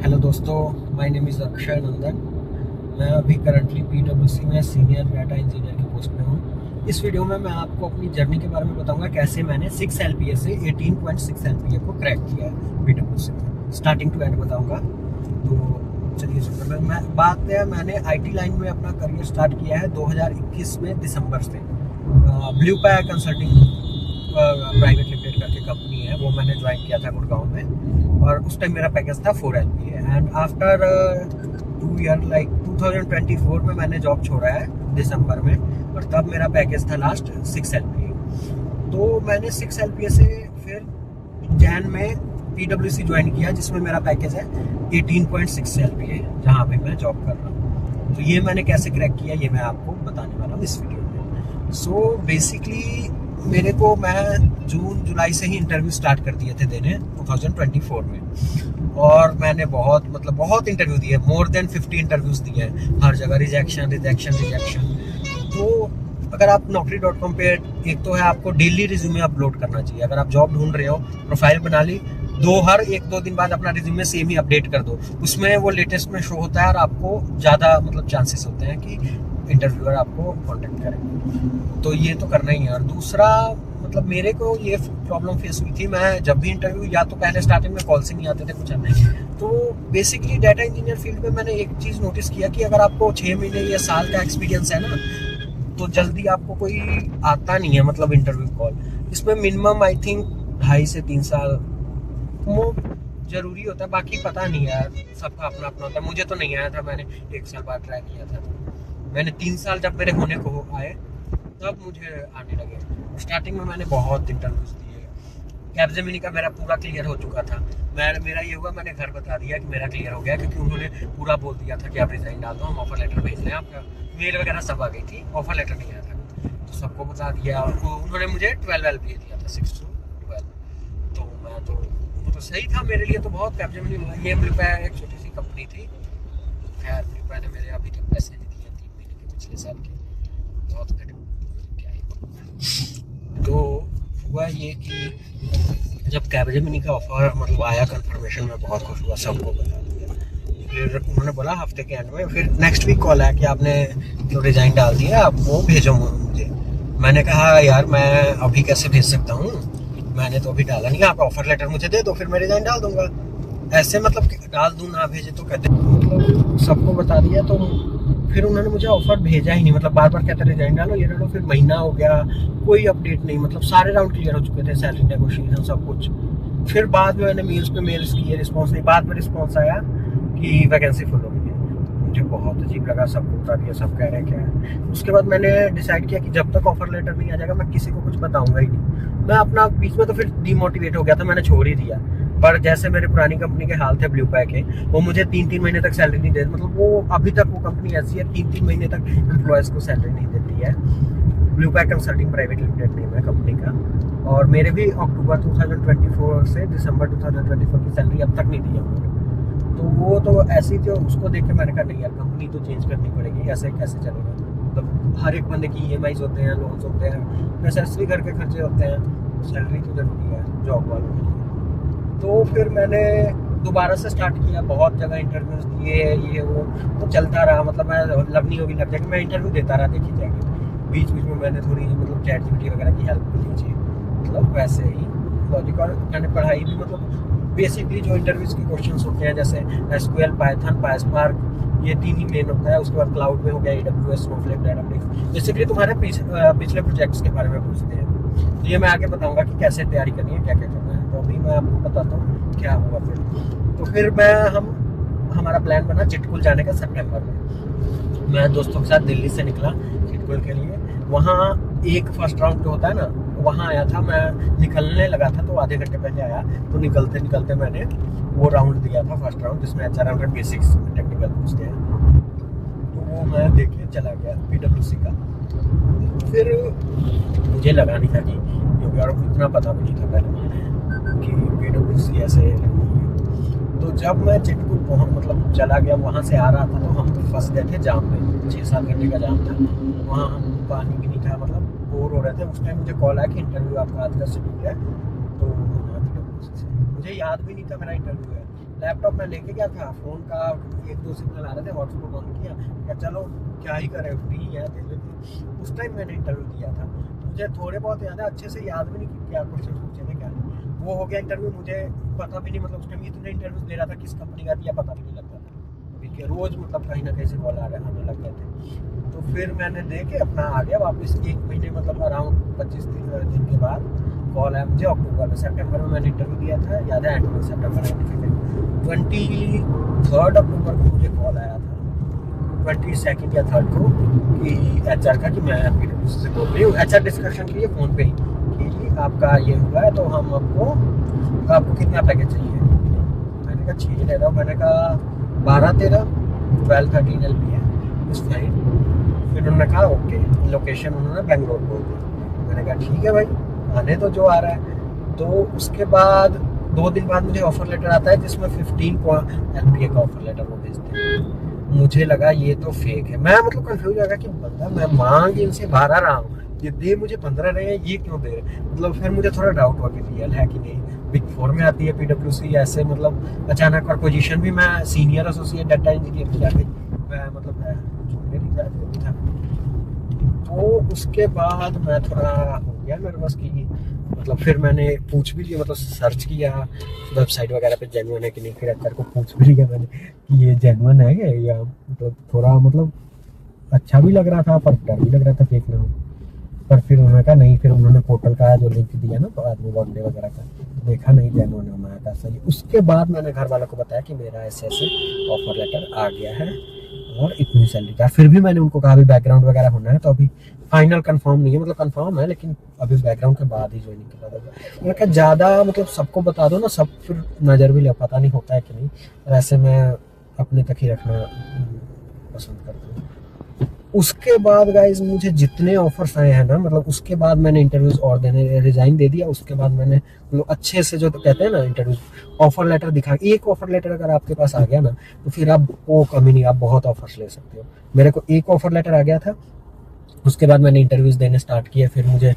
Hello दोस्तों, my name is Akshay नंदन। मैं अभी करंटली पीडब्ल्यूसी में सीनियर डाटा इंजीनियर की पोस्ट पे हूँ। इस वीडियो में मैं आपको अपनी जर्नी के बारे में बताऊंगा, कैसे मैंने 6 LPA से 18.6 LPA को क्रैक किया है पीडब्ल्यूसी में। स्टार्टिंग टू एंड बताऊंगा। तो चलिए शुरू करते हैं। बात है, मैंने आईटी लाइन में अपना करियर स्टार्ट किया है 2021 में दिसंबर से। ब्लू पाया कंसल्टिंग प्राइवेट लिमिटेड करके कंपनी है, वो मैंने ज्वाइन किया था गुड़गांव में, और उस टाइम मेरा पैकेज था 4 LPA। And after 2 year like 2024 में मैंने जॉब छोड़ा है दिसंबर में, और तब मेरा पैकेज था लास्ट 6 LPA। तो मैंने 6 LPA से फिर जैन में पीडब्ल्यूसी ज्वाइन किया, जिसमें मेरा पैकेज है 18.6 LPA, जहाँ पे मैं जॉब कर रहा हूँ। तो ये मैंने कैसे क्रैक किया, ये मैं आपको बताने वाला हूँ इस वीडियो में। सो बेसिकली मेरे को, मैं जून जुलाई से ही इंटरव्यू स्टार्ट कर दिए थे देने 2024 में, और मैंने बहुत इंटरव्यू दिए, मोर देन 50 इंटरव्यूज दिए हैं। हर जगह रिजेक्शन रिजेक्शन रिजेक्शन। तो अगर आप naukri.com पे, एक तो है आपको डेली रिज्यूमे अपलोड करना चाहिए। अगर आप जॉब ढूंढ रहे हो, प्रोफाइल बना ली, हर 1-2 दिन बाद अपना रिज्यूमे सेम ही अपडेट कर दो, उसमें वो लेटेस्ट में शो होता है, और आपको ज़्यादा चांसेस होते हैं कि इंटरव्यूअर आपको कांटेक्ट करें। तो ये तो करना ही है। और दूसरा, मेरे को ये प्रॉब्लम फेस हुई थी, मैं जब भी इंटरव्यू, या तो पहले स्टार्टिंग में कॉल्स ही नहीं आते थे, कुछ नहीं। तो बेसिकली डाटा इंजीनियर फील्ड में मैंने एक चीज़ नोटिस किया कि अगर आपको 6 महीने या साल का एक्सपीरियंस है ना, तो जल्दी आपको कोई आता नहीं है इंटरव्यू कॉल। इसमें मिनिमम आई थिंक 2.5 से 3 साल वो जरूरी होता है। बाकी पता नहीं यार, सबका अपना अपना होता है। मुझे तो नहीं आया था, मैंने 1 साल बाद ट्राई किया था। मैंने 3 साल जब मेरे होने को आए, तब मुझे आने लगे। स्टार्टिंग में मैंने बहुत इंटरव्यूज दिए। कैपजेमिनी का मेरा पूरा क्लियर हो चुका था। मेरा ये हुआ, मैंने घर बता दिया कि मेरा क्लियर हो गया, क्योंकि उन्होंने पूरा बोल दिया था कि आप रिजाइन डाल दो, हम ऑफर लेटर भेज रहे हैं आपका। मेल वगैरह सब आ गई थी, ऑफर लेटर नहीं आया था, तो सबको बता दिया। उन्होंने मुझे 12 LPA दिया था, 6 to 12। तो मैं तो सही था मेरे लिए, तो बहुत। कैपजेमिनी ये ब्लू पाया एक छोटी सी कंपनी थी। खैर, ब्लू पाया ने मेरे अभी तक पैसे नहीं दिए 3 महीने के, पिछले साल के। बहुत क्या ही। तो हुआ ये कि जब कैपजेमिनी का ऑफर आया कंफर्मेशन में, बहुत खुश हुआ, सबको बता दिया। फिर उन्होंने बोला हफ्ते के एंड में, फिर नेक्स्ट वीक कॉल आया कि आपने जो रिजाइन डाल दिया, आप वो भेजो मुझे। मैंने कहा यार, मैं अभी कैसे भेज सकता हूँ, मैंने तो अभी डाला नहीं। आप ऑफर लेटर मुझे दे दो, फिर मैं रिजाइन डाल दूंगा। ऐसे डाल दूं ना भेजे तो कहते, सबको बता दिया। तो फिर उन्होंने मुझे ऑफर भेजा ही नहीं, बार बार कहते रिजाइन डालो, ये डालो। फिर महीना हो गया, कोई अपडेट नहीं। सारे राउंड क्लियर हो चुके थे, सैलरी नेगोशिएशन सब कुछ। फिर बाद में मैंने मेल्स पे मेल्स किए, रिस्पॉन्स नहीं। बाद में रिस्पॉन्स आया कि वैकेंसी फुल हो गई है। मुझे बहुत अजीब लगा, सबको बता दिया, सब कह रहे हैं क्या है। उसके बाद मैंने डिसाइड किया कि जब तक ऑफर लेटर नहीं आ जाएगा, मैं किसी को कुछ बताऊंगा ही नहीं। मैं अपना बीच में तो फिर डिमोटिवेट हो गया था, मैंने छोड़ ही दिया। पर जैसे मेरे पुरानी कंपनी के हाल थे ब्लू पाई के, वो मुझे 3-3 महीने तक सैलरी नहीं देते। वो अभी तक वो कंपनी ऐसी है, 3-3 महीने तक एम्प्लॉयज़ को सैलरी नहीं देती है। ब्लू पाई कंसल्टिंग प्राइवेट लिमिटेड नेम है कंपनी का। और मेरे भी अक्टूबर 2024 से दिसंबर 2024 की सैलरी अब तक नहीं दी है उन्होंने। तो वो तो ऐसी थी, उसको देख के मैंने कहा नहीं यार, कंपनी तो चेंज करनी पड़ेगी, ऐसे कैसे चलेगा। हर एक बंदे की EMIs होते हैं, लोन्स होते हैं, नेसेसरी घर के खर्चे होते हैं, सैलरी तो जरूरी है जॉब वालों के लिए। तो फिर मैंने दोबारा से स्टार्ट किया, बहुत जगह इंटरव्यूज दिए, ये वो चलता रहा। मैं लगनी होगी लग जाएगी, मैं इंटरव्यू देता रहा, देखी जाएगी। बीच बीच में मैंने थोड़ी ChatGPT वगैरह की हेल्प भी ली, वैसे ही लॉजिक। और मैंने पढ़ाई भी, बेसिकली जो इंटरव्यूज के क्वेश्चंस होते हैं, जैसे SQL, पाइथन, पाइस्पार्क, ये 3 ही मेन होता है। उसके बाद क्लाउड में हो गया AWS, स्नोफ्लेक, डाटाब्रिक्स। बेसिकली तुम्हारे पिछले प्रोजेक्ट्स के बारे में पूछते हैं। तो ये मैं आगे बताऊंगा कि कैसे तैयारी करनी है, क्या क्या करना है। तो अभी मैं आपको बताता हूँ क्या हुआ फिर। तो फिर हमारा प्लान बना चिटकुल जाने का सितंबर में। मैं दोस्तों के साथ दिल्ली से निकला चिटकुल के लिए। वहाँ एक फर्स्ट राउंड जो होता है ना, वहाँ आया था। मैं निकलने लगा था, तो आधे घंटे पहले आया। तो निकलते निकलते मैंने वो राउंड दिया था, फर्स्ट राउंड, जिसमें HR बेसिक्स टेक्निकल पूछते हैं। तो वो मैं देखे चला गया PWC का। फिर मुझे लगा नहीं था कि, क्योंकि और इतना पता भी नहीं था पहले कि PWC ऐसे है। तो जब मैं चिटकुल चला गया, वहाँ से आ रहा था, तो हम फंस गए थे जाम में। 6-7 घंटे का जाम था वहाँ। हम पानी भी नहीं था, बोर हो रहे थे। उस टाइम मुझे कॉल आया कि इंटरव्यू आपका आज का शेड्यूल है। तो मुझे याद भी नहीं था मेरा इंटरव्यू है। लैपटॉप मैं लेके गया था, फ़ोन का एक दो सिग्नल आ रहे थे, हॉटस्पॉट ऑन किया, क्या चलो क्या ही करें, फ्री है दे लेते। उस टाइम मैंने इंटरव्यू दिया था, मुझे थोड़े बहुत याद है, अच्छे से याद भी नहीं कि क्या क्वेश्चन पूछे थे क्या नहीं। वो हो गया इंटरव्यू, मुझे पता भी नहीं, मतलब उस टाइम इतने इंटरव्यूज दे रहा था, किस कंपनी का दिया पता भी नहीं लगता था, ठीक है, रोज़ मतलब कहीं ना कहीं से कॉल आने लग गए थे। तो फिर मैंने दे के अपना आ गया वापस, 1 महीने मतलब अराउंड 25 दिन के बाद कॉल आया मुझे अक्टूबर में। सितंबर में मैंने इंटरव्यू दिया था, याद है, एंड में सितंबर 23 अक्टूबर को मुझे कॉल आया था, 22 या 3 को, कि HR का, कि मैं PwC से बोल रही हूँ। HR डिस्कशन के लिए फ़ोन पे ही कि आपका ये हुआ है, तो हम आपको कितना पैकेज चाहिए। मैंने कहा 6 ले रहा हूँ, मैंने कहा 12, 13, 12, 13 LPA इस फाइन। फिर उन्होंने कहा ओके, लोकेशन उन्होंने बेंगलोर बोल दी। मैंने कहा ठीक है भाई, आने तो जो आ रहा है। तो उसके बाद 2 दिन बाद मुझे ऑफर लेटर आता है, जिसमें 15 LPA का ऑफर लेटर वो भेजते हैं। मुझे लगा ये तो फेक है, मैं मतलब कंफ्यूज हो गया कि बंदा, मैं मांग इनसे 12 रहा हूँ, ये दे मुझे 15 रहे हैं, ये क्यों दे रहे हैं। मतलब फिर मुझे थोड़ा डाउट हुआ कि रियल है कि नहीं। बिग 4 में आती है PwC, ऐसे मतलब अचानक, और पोजीशन भी मैं सीनियर एसोसिएट डाटा इंजीनियर की आ गई, मैं मतलब जूनियर ही था। तो उसके बाद मैं थोड़ा हो गया नर्वस की, मतलब फिर मैंने पूछ भी लिया, मतलब सर्च किया वेबसाइट वगैरह पे जेन्युइन है कि नहीं। फिर HR को पूछ भी लिया मैंने कि ये जेन्युइन है या, मतलब थोड़ा मतलब अच्छा भी लग रहा था पर डर भी लग रहा था फेक ना हो। पर फिर उन्होंने कहा नहीं, फिर उन्होंने पोर्टल का जो लिंक दिया ना, तो आदमी वर्कडे वगैरह का देखा, नहीं जेन्युइन है, मैं कहा सही। उसके बाद मैंने घर वालों को बताया कि मेरा ऐसे ऑफर लेटर आ गया है और इतनी सैलरी का। फिर भी मैंने उनको कहा अभी बैकग्राउंड वगैरह होना है, तो अभी फाइनल कंफर्म नहीं है, मतलब कंफर्म है लेकिन अभी बैकग्राउंड के बाद ही ज्वाइनिंग के बाद होगा। मैंने कहा ज़्यादा मतलब सबको बता दो ना, सब फिर नज़र भी ले, पता नहीं होता है कि नहीं, और ऐसे मैं अपने तक ही रखना पसंद करता हूँ। उसके बाद गाइज मुझे जितने ऑफर्स आए हैं ना, मतलब उसके बाद मैंने इंटरव्यूज और देने, रिजाइन दे दिया। उसके बाद मैंने मतलब अच्छे से, जो तो कहते हैं ना इंटरव्यूज, ऑफर लेटर दिखा, एक ऑफर लेटर अगर आपके पास आ गया ना, तो फिर आप वो कमी नहीं, आप बहुत ऑफर्स ले सकते हो। मेरे को एक ऑफर लेटर आ गया था, उसके बाद मैंने इंटरव्यूज देने स्टार्ट किए। फिर मुझे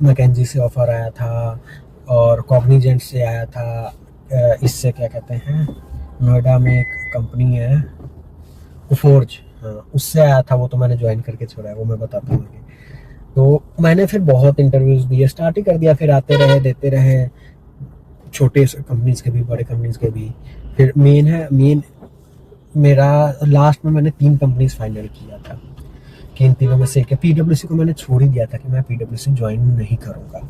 मैकेंजी से ऑफर आया था, और कॉग्निजेंट से आया था, इससे क्या कहते हैं, नोएडा में एक कंपनी है फोर्ज, हाँ उससे आया था, वो तो मैंने ज्वाइन करके छोड़ा है, वो मैं बताता हूँ आगे। तो मैंने फिर बहुत इंटरव्यूज दिए, स्टार्ट ही कर दिया, फिर आते रहे, देते रहे, छोटे कंपनीज के भी, बड़े कंपनीज के भी। फिर मेन मेरा लास्ट में मैंने 3 कंपनीज फाइनल किया था, कि इन तीनों में से एक, PwC को मैंने छोड़ ही दिया था कि मैं PwC ज्वाइन नहीं करूँगा।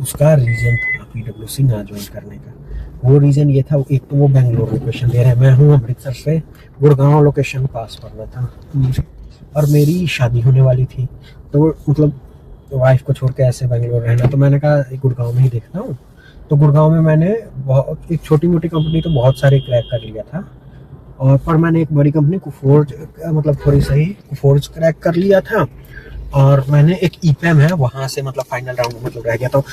उसका रीज़न था PwC ना ज्वाइन करने का, वो रीज़न ये था, एक तो वो बेंगलोर लोकेशन दे रहे हैं, मैं हूँ अमृतसर से, गुड़गांव लोकेशन पास करना था, और मेरी शादी होने वाली थी, तो मतलब वाइफ को छोड़ के ऐसे बेंगलोर रहना, तो मैंने कहा गुड़गांव में ही देखता हूँ। तो गुड़गांव में मैंने बहुत, एक छोटी मोटी कंपनी तो बहुत सारे क्रैक कर लिया था, और पर मैंने एक बड़ी कंपनी कुफोर्ज, मतलब थोड़ी सही कुफोर्ज क्रैक कर लिया था। और मैंने एक ईपैम है, वहाँ से मतलब फाइनल राउंड मतलब रह गया, तो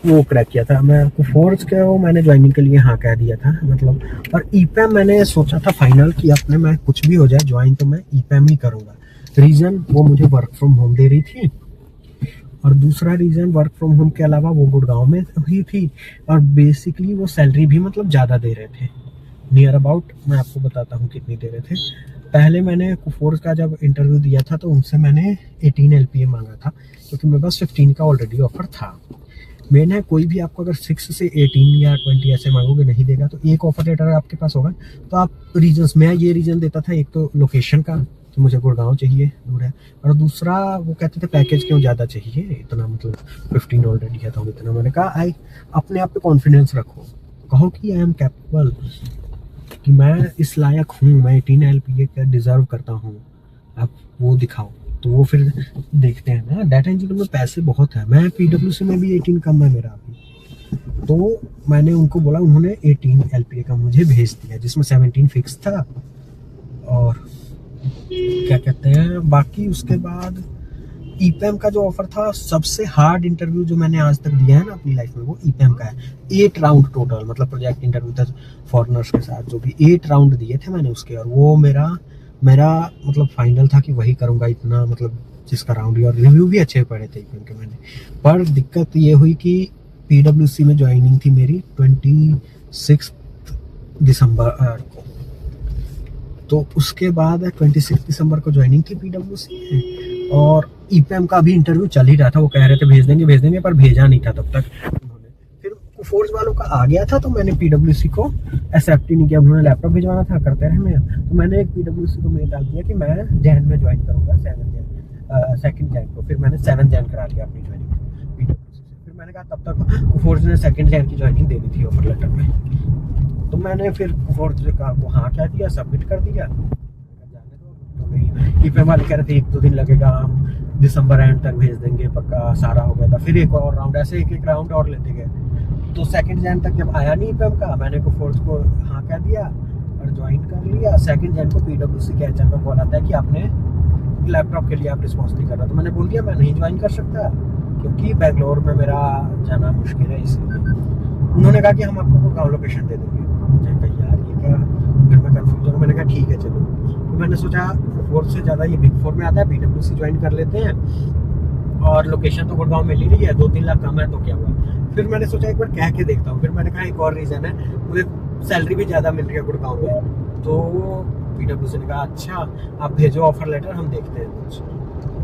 वो क्रैक किया था। मैं कुफोर्ज के वो मैंने ज्वाइनिंग के लिए हाँ कह दिया था, मतलब। और ईपैम मैंने सोचा था फाइनल कि अपने मैं कुछ भी हो जाए ज्वाइन, तो मैं ईपैम ही करूँगा। रीज़न वो मुझे वर्क फ्रॉम होम दे रही थी, और दूसरा रीज़न वर्क फ्रॉम होम के अलावा वो गुड़गांव में ही थी, और बेसिकली वो सैलरी भी मतलब ज़्यादा दे रहे थे, नियर अबाउट, मैं आपको बताता हूँ कितनी दे रहे थे। पहले मैंने कुफोर्स का जब इंटरव्यू दिया था, तो उनसे मैंने 18 LPA मांगा था, क्योंकि मेरे पास 15 का ऑलरेडी ऑफर था। मैंने कोई भी आपको अगर 6 से 18 या 20 ऐसे मांगोगे, नहीं देगा। तो एक ऑफर लेटर आपके पास होगा, तो आप रीजन्स, मैं ये रीज़न देता था, एक तो लोकेशन का, तो मुझे गुड़गांव चाहिए, दूर है, और दूसरा वो कहते थे पैकेज क्यों ज़्यादा चाहिए इतना, मतलब 15 ऑलरेडी है, तो इतना। मैंने कहा आई अपने आप पे कॉन्फिडेंस रखो, कहो कि आई एम कैपेबल, कि मैं इस लायक हूँ, मैं 18 LPA का डिजर्व करता हूँ, आप वो दिखाओ। तो वो फिर देखते हैं ना, डाटा इंजीनियर में पैसे बहुत है, मैं PwC में भी 18 कम है मेरा अभी। तो मैंने उनको बोला, उन्होंने 18 LPA का मुझे भेज दिया, जिसमें 17 फिक्स था, और क्या कहते हैं बाकी। उसके बाद ईपैम का जो ऑफर था, सबसे हार्ड इंटरव्यू जो मैंने आज तक दिया है ना अपनी लाइफ में, वो ईपैम का है। 8 राउंड टोटल, मतलब प्रोजेक्ट इंटरव्यू था फॉरेनर्स के साथ, जो भी 8 राउंड दिए थे मैंने उसके, और वो मेरा मतलब फाइनल था कि वही करूँगा, इतना मतलब जिसका राउंड ही, और रिव्यू भी अच्छे पड़े थे ईपैम के मैंने। पर दिक्कत ये हुई कि PwC में ज्वाइनिंग थी मेरी 26 दिसंबर को। तो उसके बाद 26 दिसंबर को ज्वाइनिंग थी पीडब्ल्यूसी में, और ईपीएम का भी इंटरव्यू चल ही रहा था। वो कह रहे थे भेज देंगे, पर भेजा नहीं था तब तक उन्होंने। फिर फोर्स वालों का आ गया था, तो मैंने पीडब्ल्यूसी को एक्सेप्ट ही नहीं किया। उन्होंने लैपटॉप भिजवाना था, करते रहे मैं। तो मैंने एक पीडब्ल्यूसी को मेल डाल दिया कि मैं जैन में ज्वाइन करूँगा 2 जैन को। फिर मैंने 7 जैन करा लिया अपनी ज्वाइनिंग पीडब्ल्यूसी से। फिर मैंने कहा, तब तक फोर्स ने 2 जैन की ज्वाइनिंग दे दी थी ऑफर लेटर में। तो मैंने फिर फोर्स को हाँ कह दिया, सबमिट कर दिया। ईपीएम वाले कह रहे थे 1-2 दिन लगेगा, हम दिसंबर एंड तक भेज देंगे, पक्का सारा हो गया था। फिर एक और राउंड, ऐसे एक राउंड और लेते गए। तो 2 जैन तक जब आया नहीं ईपीएम का, मैंने को फोर्स को हाँ कह दिया और ज्वाइन कर लिया। 2 जैन को पीडब्ल्यूसी के एचआर का कॉल आता है कि आपने लैपटॉप के लिए आप रिस्पॉन्स नहीं कर रहा। तो मैंने बोल दिया मैं नहीं ज्वाइन कर सकता, क्योंकि बेंगलोर में मेरा जाना मुश्किल है, इसलिए। उन्होंने कहा कि हम आपको गुड़गांव लोकेशन दे देंगे। मैंने कहा यार ये क्या, फिर मैं कंफ्यूज हूँ। मैंने कहा ठीक है चलो। तो मैंने सोचा फोर्स से ज़्यादा ये बिग 4 में आता है, पीडब्ल्यूसी ज्वाइन कर लेते हैं, और लोकेशन तो गुड़गांव मिल ही रही है, 2-3 लाख कम है तो क्या हुआ। फिर मैंने सोचा एक बार कह के देखता हूँ। फिर मैंने कहा एक और रीज़न है, मुझे सैलरी भी ज़्यादा मिल रही है गुड़गांव में। तो पीडब्ल्यूसी ने कहा अच्छा आप भेजो ऑफर लेटर, हम देखते हैं कुछ।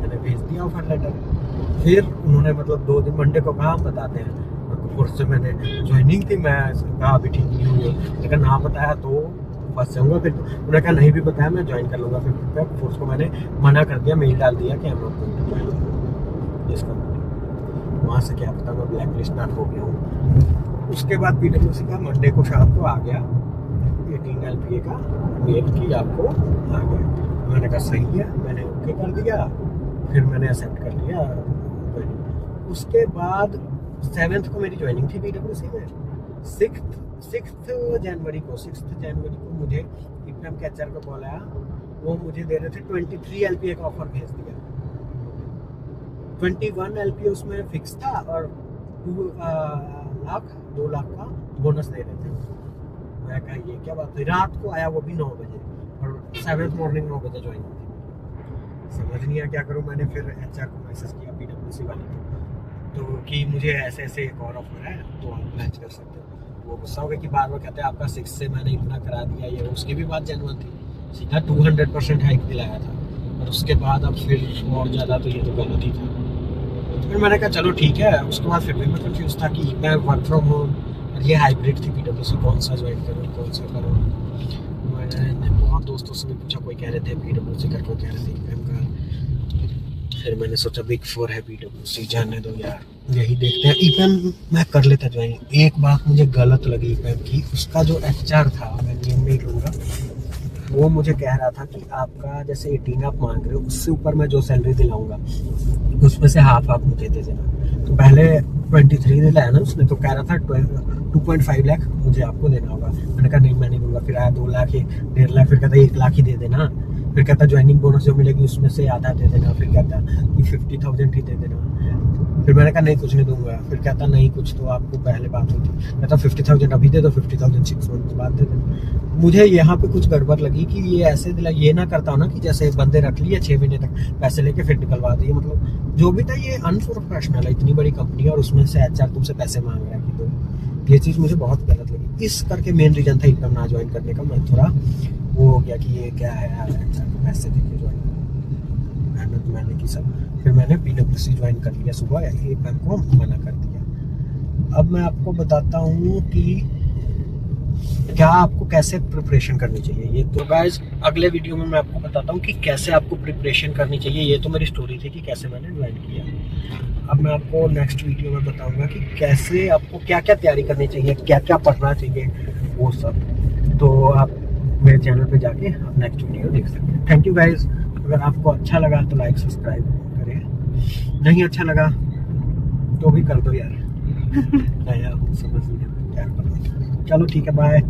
मैंने भेज दिया ऑफर लेटर। फिर उन्होंने मतलब 2 दिन, मंडे को कहा हम बताते हैं। फोर्स से मैंने ज्वाइनिंग थी, मैं कहा अभी ठीक नहीं हुई, लेकिन ना बताया तो फंस जाऊँगा। फिर उन्होंने कहा नहीं भी बताया मैं ज्वाइन कर लूँगा। फिर फोर्स को मैंने मना कर दिया, मेल डाल दिया कि हम लोग इसका वहाँ से क्या पता मैं ब्लैक लिस्ट में हो गया हूँ। उसके बाद पीडब्ल्यूसी का मंडे को शाम को आ गया 18 LPA का मेल की आपको आ गया। मैंने कहा सही है, मैंने ओके कर दिया। फिर मैंने एक्सेप्ट कर लिया। उसके बाद 7th को मेरी ज्वाइनिंग थी पीडब्ल्यूसी में। 6 जनवरी को मुझे ईपीएम के एचआर का कॉल आया। वो मुझे दे रहे थे 23 LPA का ऑफर भेज दिया। 21 LPA उसमें फिक्स था, और 2 लाख का बोनस दे रहे थे। मैं कहा ये क्या बात है। रात को आया वो भी 9 बजे, और 7th मॉर्निंग 9 बजे ज्वाइन थी। समझ नहीं आया क्या करूँ। मैंने फिर एचआर को मैसेज किया पीडब्ल्यूसी वाले को, तो कि मुझे ऐसे ऐसे एक और ऑफर है, तो आप मैच कर सकते हो। वो गुस्सा हो गया कि बार बार कहते हैं आपका 6 से मैंने इतना करा दिया। ये उसकी भी बात जेन्युइन थी, सीधा 200% हाइक दिलाया था, और उसके बाद अब फिर और ज़्यादा, तो ये तो गलत ही था। फिर मैंने कहा चलो ठीक है। उसके बाद फिर भी मैं कंफ्यूज था कि मैं वर्क फ्रॉम होम और ये हाइब्रिड थी पीडब्ल्यूसी, कौन सा ज्वाइन करूँ कौन सा करूँ। मैंने बहुत दोस्तों से भी पूछा, कोई कह रहे थे पीडब्ल्यूसी कर, कोई कह रहे थे ईपीएम का। फिर मैंने सोचा बिग 4 है पीडब्ल्यूसी, जाने दो यार, यही देखते हैं। ईपीएम मैं कर लेता ज्वाइन। एक बात मुझे गलत लगी ईपीएम की, उसका जो एचआर था, मैं नेम नहीं लूँगा, वो मुझे कह रहा था कि आपका जैसे 18 आप मांग रहे हो, उससे ऊपर मैं जो सैलरी दिलाऊंगा उसमें से हाफ आप मुझे दे देना। तो पहले 23 दिलाया ना उसने, तो कह रहा था 2.5 लाख मुझे आपको देना होगा। मैंने कहा नहीं मैं नहीं दूंगा। फिर आया 2 लाख, 1.5 लाख, फिर कहता 1 लाख ही दे देना। फिर कहता ज्वाइनिंग बोनस जो मिलेगी उसमें से आधा दे देना। फिर कहता कि 50,000 ही दे देना। फिर मैंने कहा नहीं कुछ नहीं दूंगा। फिर कहता नहीं कुछ तो आपको पहले बात हुई थी। कहता 50,000 अभी दे दो, 50,000 6 मंथ बाद दे देना। मुझे यहाँ पे कुछ गड़बड़ लगी कि ये ऐसे दिला, ये ना करता हो ना कि जैसे बंदे रख लिए 6 महीने तक पैसे लेके फिर निकलवा दिए। मतलब जो भी था ये अनप्रोफेशनल है। इतनी बड़ी कंपनी है और उसमें से एचआर तुमसे पैसे मांग रहा है कि तो ये चीज़ मुझे बहुत गलत लगी। इस करके मेन रीजन था ईपीएम ना ज्वाइन करने का। मैं थोड़ा वो हो गया कि ये क्या है यार, एचआर को पैसे देके ज्वाइन, मेहनत मैंने की सब। फिर मैंने पीडब्ल्यूसी ज्वाइन कर लिया सुबह, ईपीएम को मना कर दिया। अब मैं आपको बताता हूँ कि क्या आपको कैसे प्रिपरेशन करनी चाहिए। ये तो गाइस अगले वीडियो में मैं आपको बताता हूँ कि कैसे आपको प्रिपरेशन करनी चाहिए। ये तो मेरी स्टोरी थी कि कैसे मैंने ज्वाइन किया। अब मैं आपको नेक्स्ट वीडियो में बताऊंगा कि कैसे आपको क्या क्या तैयारी करनी चाहिए, क्या क्या पढ़ना चाहिए, वो सब। तो आप मेरे चैनल पे जाके आप नेक्स्ट वीडियो देख सकते हैं। Thank you guys. अगर आपको अच्छा लगा तो लाइक सब्सक्राइब करें, नहीं अच्छा लगा तो भी कर दो यार। नया हूँ समझ नहीं, क्या करूँ। चलो ठीक है, बाय।